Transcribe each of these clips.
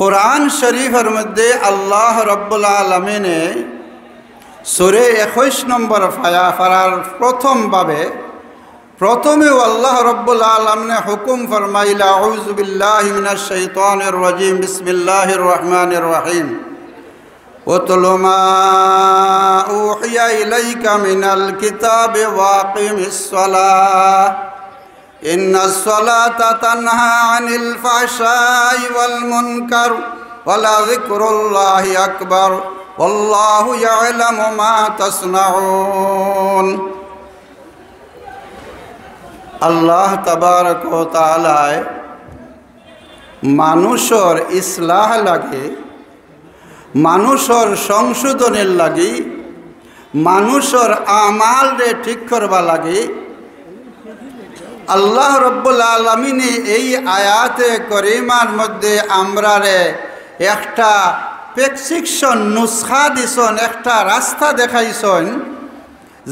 কোরআন শরীফের মধ্যে আল্লাহ রব্বুল আলামিনে সূরা 21 নম্বর পারার প্রথমেও আল্লাহ রব্বুল আলামিনে হুকুম ফরমাইলা আউযু বিল্লাহি মিনাশ শাইতানির রাজিম বিসমিল্লাহির রহমানির রহিম ওয়াতলু মা উহিয়া ইলাইকা মিনাল কিতাবি ওয়াকিমিস সালাহ ইন্নাস সালাতা তানহা আনিল ফাহশাই ওয়াল মুনকার ওয়ালা যিকরুল্লাহি আকবার ওয়াল্লাহু ইয়ালামু মা তাসনাউন। আল্লাহ তাবারক ওয়া তাআলা মানুষের ইসলাহ লাগে, মানুষের সংশোধনের লাগি, মানুষের আমাল রে ঠিক করবা লাগে আল্লাহ রব্বুল আলামিনে এই আয়াতে করিমার মধ্যে আমরারে একটা প্রেসক্রিপশন নুসখা দিছেন, একটা রাস্তা দেখাইছেন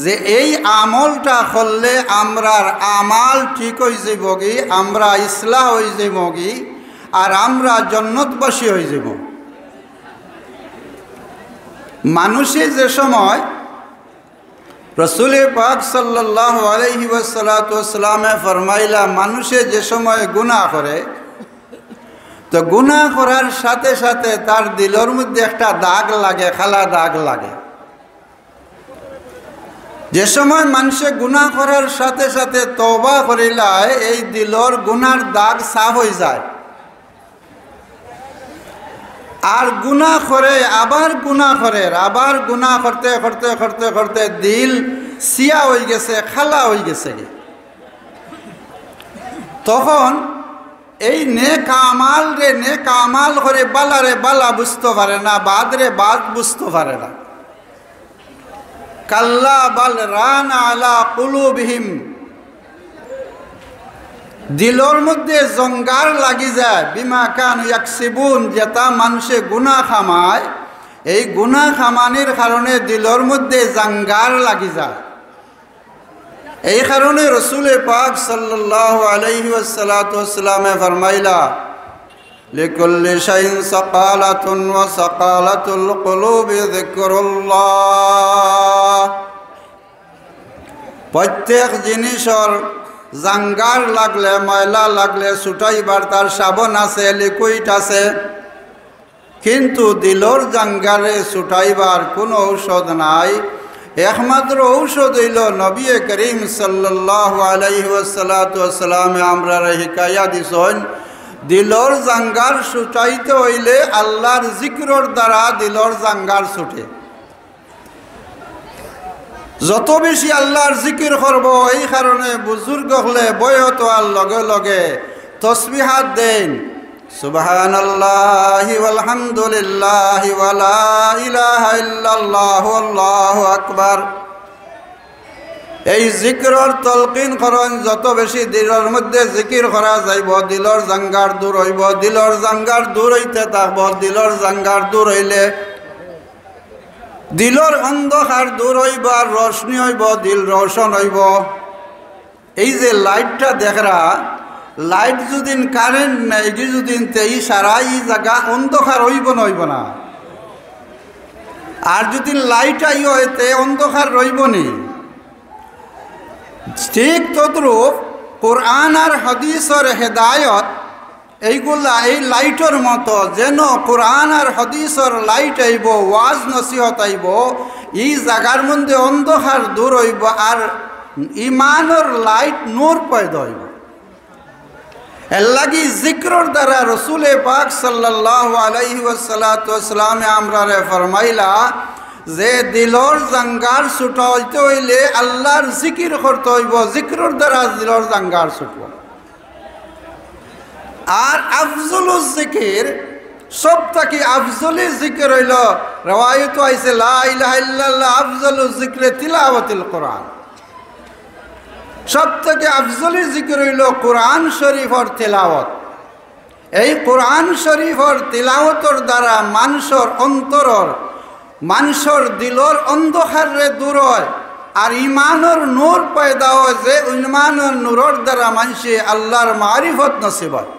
যে এই আমলটা করলে আমরার আমাল ঠিক হয়ে যাবগি, আমরা ইসলাহ হয়ে যাবগি, আর আমরা জান্নাতবাসী হয়ে যাব। মানুষে যে সময় রাসূল পাক সাল্লাল্লাহু আলাইহি ওয়াসাল্লামে ফরমাইলা মানুষে যে সময় গুনাহ করে তো গুনাহ করার সাথে সাথে তার দিলের মধ্যে একটা দাগ লাগে, খালা দাগ লাগে। যে সময় মানুষে গুনাহ করার সাথে সাথে তওবা করিলায় এই দিলর গুনার দাগ সাফ হয়ে যায়, আর গুনাহ করে আবার গুনাহ করে, আবার গুনাহ করতে করতে করতে করতে দিল সিয়া হয়ে গেছে, খালা হয়ে গেছে। তখন এই নেক আমাল করে বালারে বালা বুঝতে পারে না, বাদরে বাদ বুঝতে পারে না। কাল্লা বাল রান আলা কুলুবিহিম, দিলর মধ্যে জঙ্গার লাগি যায়, বিমা কানু ইয়াকসিবুন, যেটা মানুষে গুনাহ খামায়, এই গুনাহ খামানির কারণে দিলর মধ্যে জাঙ্গার লাগি যায়। এই কারণে রাসূল পাক সাল্লাল্লাহু আলাইহি ওয়াসাল্লামে ফরমাইলা লিকুল্লি শাইইন সাকালাতুন ওয়া সাকালাতুল কুলুবি যিকরুল্লাহ, প্রত্যেক জিনিসের জাঙ্গার লাগলে, ময়লা লাগলে ছুটাইবার তার সাবন আছে, লিকুইড আছে, কিন্তু দিলর জাঙ্গারে ছুটাইবার কোনো ঔষধ নাই। একমাত্র ঔষধ হইল নবী করিম সাল্লাল্লাহু আলাইহি ওয়াসাল্লামে আমরা হিকায়া দিছেন, দিলর জাঙ্গার ছুটাইতে হইলে আল্লাহর জিকিরের দ্বারা দিলর জাঙ্গার ছুটে। যত বেশি আল্লাহর জিকির করব, এই কারণে বুজুর্গ হলে বয়স হওয়ার লগে লগে তসবিহাত দেন, সুবহানাল্লাহি ওয়ালহামদুলিল্লাহি ওয়া লা ইলাহা ইল্লাল্লাহু আল্লাহু আকবার। এই জিকিরের তলকিন করেন, যত বেশি দিলের মধ্যে জিকির করা যাইব দিলর জাঙ্গার দূর হইব, দিলর জাঙ্গার দূর হইতে থাকব, দিলর জাঙ্গার দূর হইলে দিলর অন্ধকার দূর হইব, আর রোশনি হইব, দিল রোশন হইব। এই যে লাইটটা দেখরা, লাইট যদি কারেন্ট নাই, যদি এই সারা এই জায়গা অন্ধকার হইব না, হইব না। আর যদি লাইট আই হইতে অন্ধকার রইব নি। ঠিক তদ্রূপ কোরআন আর হাদিসের হেদায়ত এইগুলা এই লাইটের মতো, যেন কোরআন আর হাদিসের লাইট আইব, ওয়াজ নসিহত আইব, এই জায়গার মধ্যে অন্ধকার দূর হইব, আর ইমানের লাইট নূর পয়দা হইব। এর লাগি জিকিরের দ্বারা রাসূল পাক সাল্লাল্লাহু আলাইহি ওয়াসাল্লামে আমরারে ফরমাইলা যে দিলর জাঙ্গার ছুটা হইতে হইলে আল্লাহর জিকির করতে হইব, জিকিরের দ্বারা দিলর জাঙ্গার ছুটব। আর আফজলুল জিকির, সব থেকে আফজলি জিকির হইল, রওয়ায়াত আইছে লা ইলাহা ইল্লাল্লাহ আফজলুল জিকরে তিলাওয়াতুল কোরআন। সব থেকে আফজলি জিকির হইল কোরআন শরীফের তিলাওয়াত। এই কোরআন শরীফের তিলাওয়াতের দ্বারা মানুষের অন্তরের, মানুষের দিলর অন্ধকার রে দূর হয়, আর ইমানের নূর পয়দা হয়, যে ইমানের নূরের দ্বারা মানুষে আল্লাহর মারিফত নসিব হয়।